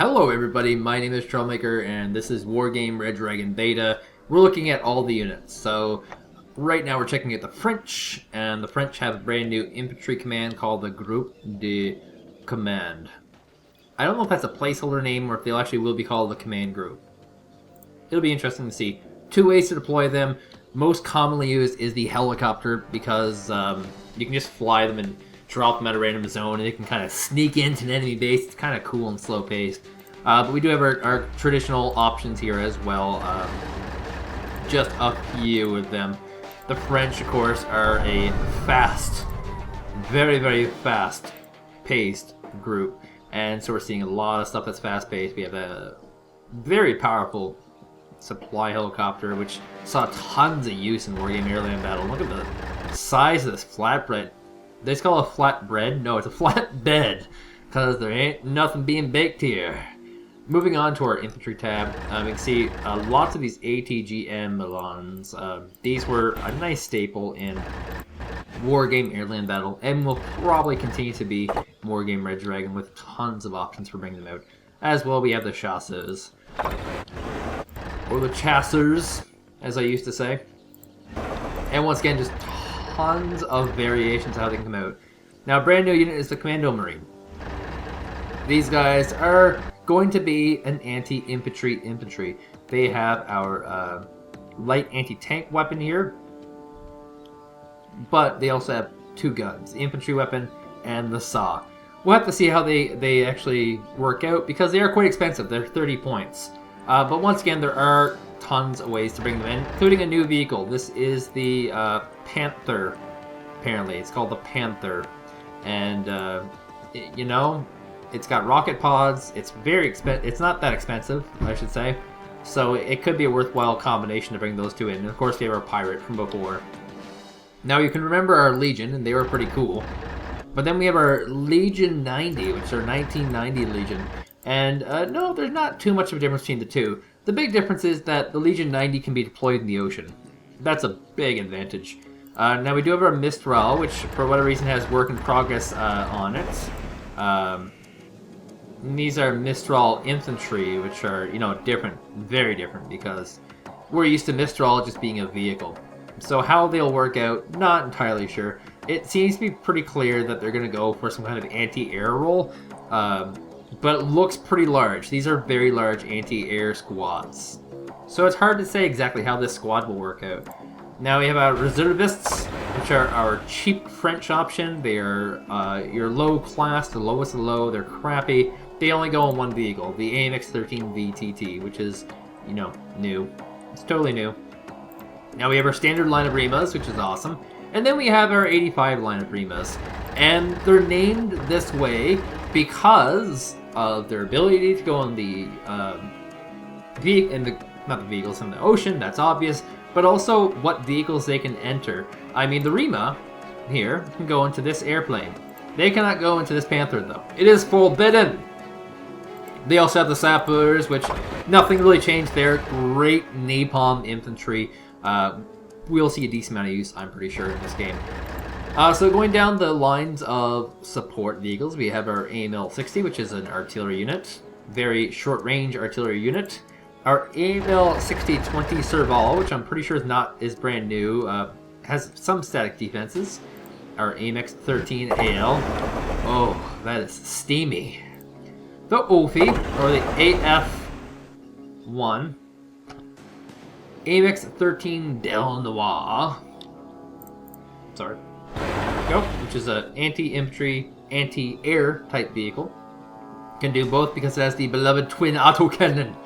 Hello everybody, my name is Troublemaker and this is Wargame Red Dragon Beta. We're looking at all the units. So right now we're checking out the French, and the French have a brand new infantry command called the Groupe de Command. I don't know if that's a placeholder name or if they'll actually will be called the Command Group. It'll be interesting to see. Two ways to deploy them. Most commonly used is the helicopter because you can just fly them and drop them at a random zone and they can kind of sneak into an enemy base. It's kind of cool and slow paced. But we do have our traditional options here as well. Just a few of them. The French, of course, are a fast, very, very fast paced group. And so we're seeing a lot of stuff that's fast paced. We have a very powerful supply helicopter, which saw tons of use in Wargame Airland Battle. Look at the size of this flatbread. They just call it a flatbread? No, it's a flatbed, because there ain't nothing being baked here. Moving on to our infantry tab, we can see lots of these ATGM Milans. These were a nice staple in Wargame Airland Battle, and will probably continue to be Wargame Red Dragon with tons of options for bringing them out. As well, we have the Chasseurs. Or the Chasseurs, as I used to say. And once again, just tons of variations of how they can come out. Now, a brand new unit is the Commando Marine. These guys are going to be an anti-infantry infantry. They have our light anti-tank weapon here, but they also have two guns, the infantry weapon and the saw. We'll have to see how they actually work out because they are quite expensive. They're 30 points. But once again, there are tons of ways to bring them in, including a new vehicle. This is the Panther, apparently. It's called the Panther. And, you know, it's got rocket pods. It's very expensive. It's not that expensive, I should say. So it could be a worthwhile combination to bring those two in. And, of course, they have our pirate from before. Now, you can remember our Legion, and they were pretty cool. But then we have our Legion 90, which is our 1990 Legion. And no, there's not too much of a difference between the two. The big difference is that the Legion 90 can be deployed in the ocean. That's a big advantage. Now we do have our Mistral, which for whatever reason has work in progress on it. These are Mistral infantry, which are, you know, different, very different, because we're used to Mistral just being a vehicle. So how they'll work out, not entirely sure. It seems to be pretty clear that they're going to go for some kind of anti-air role. But it looks pretty large. These are very large anti-air squads. So it's hard to say exactly how this squad will work out. Now we have our Reservists, which are our cheap French option. They are your low class, the lowest of the low. They're crappy. They only go on one vehicle, the AMX-13 VTT, which is, you know, new. It's totally new. Now we have our standard line of Rimas, which is awesome. And then we have our 85 line of Rimas. And they're named this way because of their ability to go in the not the vehicles in the ocean, that's obvious, but also what vehicles they can enter. I mean, the Rima here can go into this airplane. They cannot go into this Panther though. It is forbidden. They also have the Sappers, which nothing really changed there. Great napalm infantry. We'll see a decent amount of use, I'm pretty sure, in this game. So going down the lines of support vehicles, we have our AML-60, which is an artillery unit. Very short-range artillery unit. Our AML-60-20 Serval, which I'm pretty sure is brand new, has some static defenses. Our AMX-13 AL. Oh, that is steamy. The OFI, or the AF-1. AMX-13 Del Noir. Sorry. Go, which is an anti-infantry, anti-air type vehicle. Can do both because it has the beloved twin autocannon.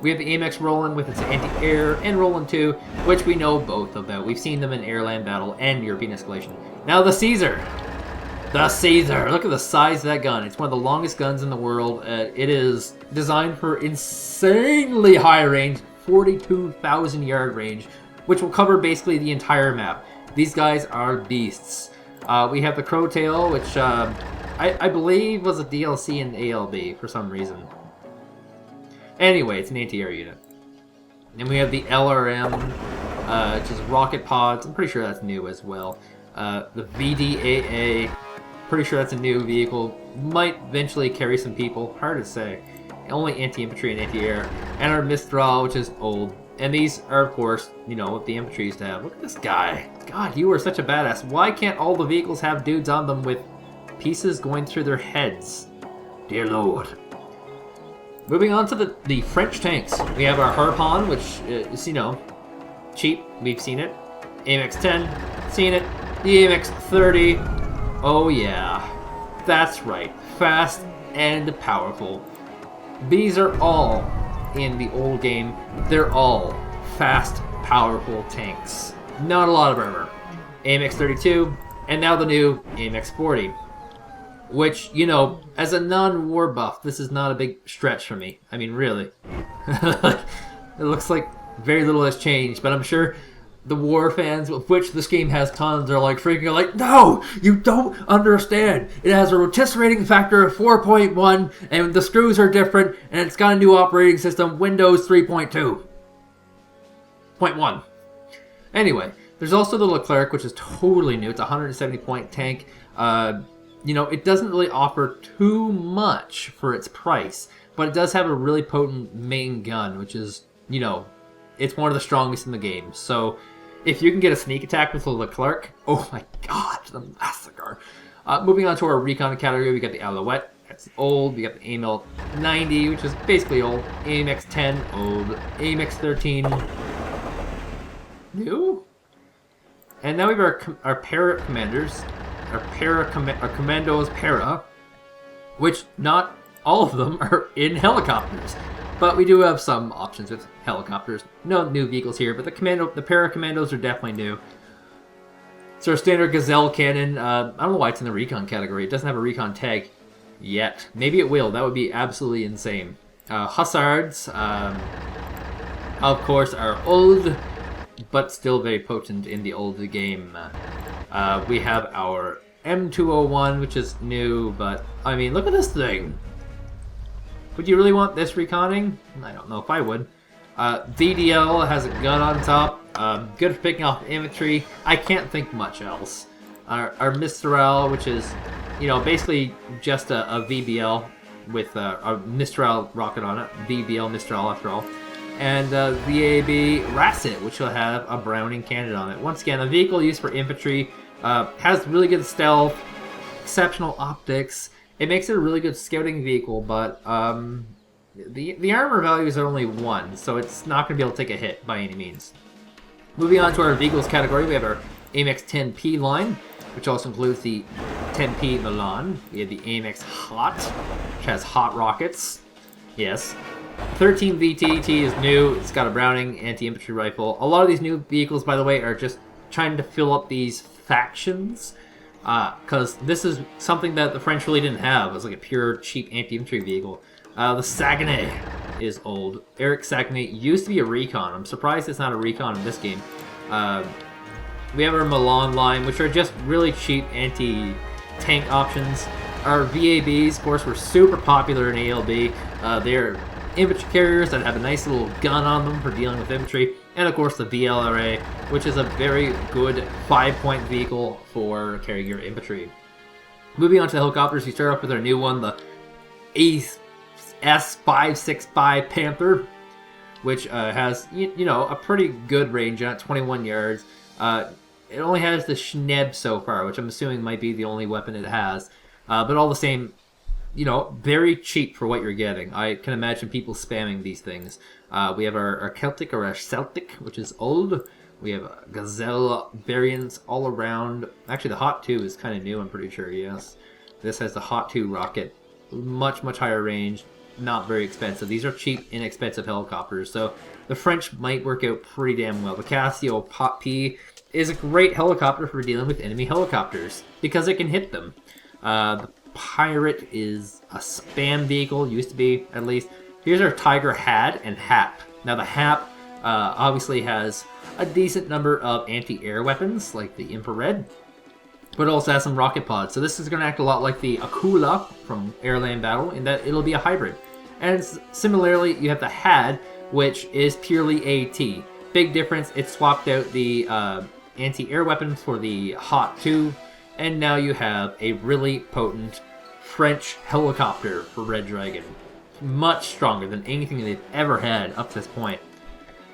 We have the AMX Roland with its anti-air and Roland 2, which we know both about. We've seen them in Airland Battle and European Escalation. Now the Caesar. The Caesar. Look at the size of that gun. It's one of the longest guns in the world. It is designed for insanely high range, 42,000 yard range, which will cover basically the entire map. These guys are beasts. We have the Crowtail, which I believe was a DLC in ALB for some reason. Anyway, it's an anti-air unit. And we have the LRM, which is rocket pods. I'm pretty sure that's new as well. The VDAA, pretty sure that's a new vehicle. Might eventually carry some people, hard to say. only anti-infantry and anti-air, and our Mistral, which is old. And these are, of course, you know, what the infantry used to have. Look at this guy. God, you are such a badass. Why can't all the vehicles have dudes on them with pieces going through their heads? Dear Lord. Moving on to the French tanks. We have our Harpon, which is, you know, cheap. We've seen it. AMX 10, seen it. The AMX 30. Oh yeah. That's right. Fast and powerful. These are all, in the old game, they're all fast, powerful tanks. Not a lot of armor. AMX 32, and now the new AMX 40. Which, you know, as a non-war buff, this is not a big stretch for me. I mean, really. It looks like very little has changed, but I'm sure the war fans, of which this game has tons, are like freaking like, no, you don't understand. It has a rotisserie factor of 4.1, and the screws are different, and it's got a new operating system, Windows 3.2.1. Anyway, there's also the Leclerc, which is totally new. It's a 170-point tank. You know, it doesn't really offer too much for its price, but it does have a really potent main gun, which is, you know, it's one of the strongest in the game. So if you can get a sneak attack with the Leclerc, oh my god, the massacre. Moving on to our Recon category, we got the Alouette. That's old. We got the AML 90, which is basically old. AMX 10, old. AMX 13, new. And now we have our para commanders. Our Commandos para, which not all of them are in helicopters, but we do have some options with helicopters. No new vehicles here, but the para Commandos are definitely new. It's our standard Gazelle cannon. I don't know why it's in the Recon category. It doesn't have a Recon tag yet. Maybe it will. That would be absolutely insane. Hussards, of course, are old, but still very potent in the old game. We have our M201, which is new, but, I mean, look at this thing. Would you really want this reconning? I don't know if I would. VDL has a gun on top. Good for picking off infantry. I can't think much else. Our Mistral, which is, you know, basically just a VBL with a Mistral rocket on it. VBL Mistral, after all. And VAB Rasset, which will have a Browning cannon on it. Once again, a vehicle used for infantry, has really good stealth, exceptional optics. It makes it a really good scouting vehicle, but the armor values are only 1, so it's not going to be able to take a hit by any means. Moving on to our vehicles category, we have our AMX 10P line, which also includes the 10P Milan. We have the AMX Hot, which has hot rockets. Yes. 13 VTT is new. It's got a Browning anti-infantry rifle. A lot of these new vehicles, by the way, are just trying to fill up these factions, because this is something that the French really didn't have. It was like a pure, cheap anti-infantry vehicle. The Saguenay is old. Eric Saguenay used to be a Recon. I'm surprised it's not a Recon in this game. We have our Milan line, which are just really cheap anti-tank options. Our VABs, of course, were super popular in ALB. They're infantry carriers that have a nice little gun on them for dealing with infantry. And of course the VLRA, which is a very good 5-point vehicle for carrying your infantry. Moving on to the helicopters, we start off with our new one, the S565 Panther, which has, you know, a pretty good range on it, 21 yards. It only has the Schneb so far, which I'm assuming might be the only weapon it has. But all the same, you know, very cheap for what you're getting. I can imagine people spamming these things. We have our Celtic or our Celtic, which is old. We have Gazelle variants all around. Actually, the Hot 2 is kind of new, I'm pretty sure, yes. This has the Hot 2 rocket. Much, much higher range. Not very expensive. These are cheap, inexpensive helicopters. So the French might work out pretty damn well. The Casio Pot P is a great helicopter for dealing with enemy helicopters because it can hit them. The Pirate is a spam vehicle, used to be at least. Here's our Tiger Had and Hap. Now the Hap obviously has a decent number of anti-air weapons, like the infrared, but it also has some rocket pods. So this is going to act a lot like the Akula from Airland Battle in that it'll be a hybrid. And similarly, you have the Had, which is purely AT. Big difference, it swapped out the anti-air weapons for the Hot 2, and now you have a really potent French helicopter for Red Dragon. much stronger than anything they've ever had up to this point.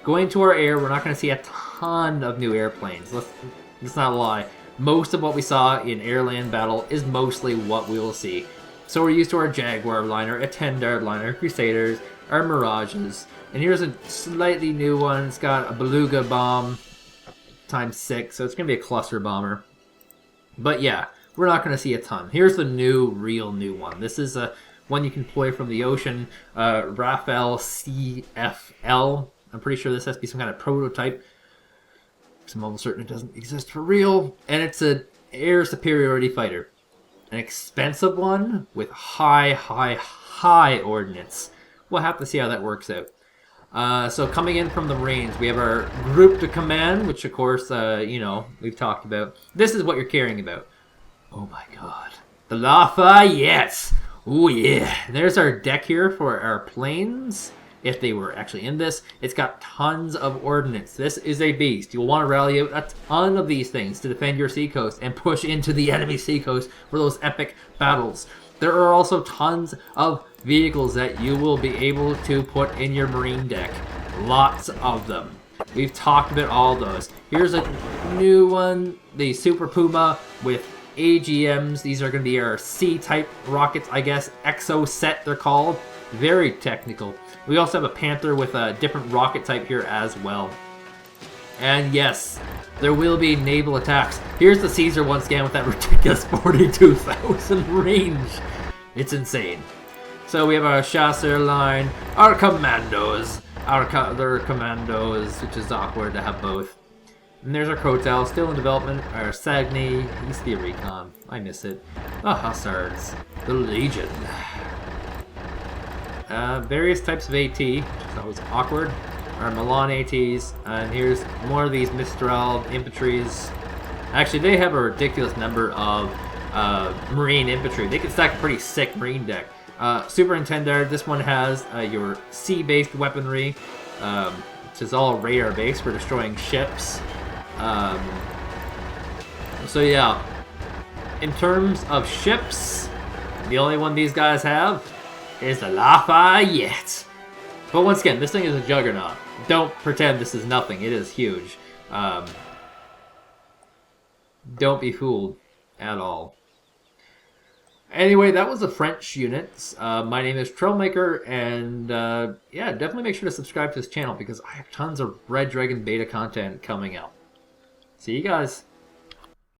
Going to our air, we're not going to see a ton of new airplanes. Let's not lie. Most of what we saw in air-land battle is mostly what we will see. So we're used to our Jaguar liner, a 10-dart liner, Crusaders, our Mirages. And here's a slightly new one. It's got a Beluga bomb times 6, so it's going to be a cluster bomber. But yeah, we're not going to see a ton. Here's the real new one. This is a one you can deploy from the ocean, Rafael CFL. I'm pretty sure this has to be some kind of prototype. I'm almost certain it doesn't exist for real. And it's an air superiority fighter. An expensive one with high ordnance. We'll have to see how that works out. So coming in from the Marines, we have our Group de Command, which of course, you know, we've talked about. This is what you're caring about. Oh my god. The Lafayette! Oh yeah. There's our deck here for our planes. If they were actually in this, it's got tons of ordnance. This is a beast. You'll want to rally out a ton of these things to defend your seacoast and push into the enemy seacoast for those epic battles. There are also tons of vehicles that you will be able to put in your marine deck. Lots of them. We've talked about all those. Here's a new one, the Super Puma with AGMs. These are going to be our C-type rockets, I guess. Exo set, they're called. Very technical. We also have a Panther with a different rocket type here as well. And yes, there will be naval attacks. Here's the Caesar once again with that ridiculous 42,000 range. It's insane. So we have our Chasseur line, our Commandos, other Commandos, which is awkward to have both. And there's our Crotel, still in development. Our Sagny, used to be a Recon. I miss it. The Hussards, the Legion. Various types of AT, which is always awkward. Our Milan ATs, and here's more of these Mistral infantries. Actually, they have a ridiculous number of marine infantry. They can stack a pretty sick marine deck. Superintendent, this one has your sea-based weaponry, which is all radar-based for destroying ships. So yeah, in terms of ships, the only one these guys have is the Lafayette. But once again, this thing is a juggernaut. Don't pretend this is nothing. It is huge. Don't be fooled at all. Anyway, that was the French units. My name is Trailmaker, and yeah, definitely make sure to subscribe to this channel because I have tons of Red Dragon beta content coming out. See you guys.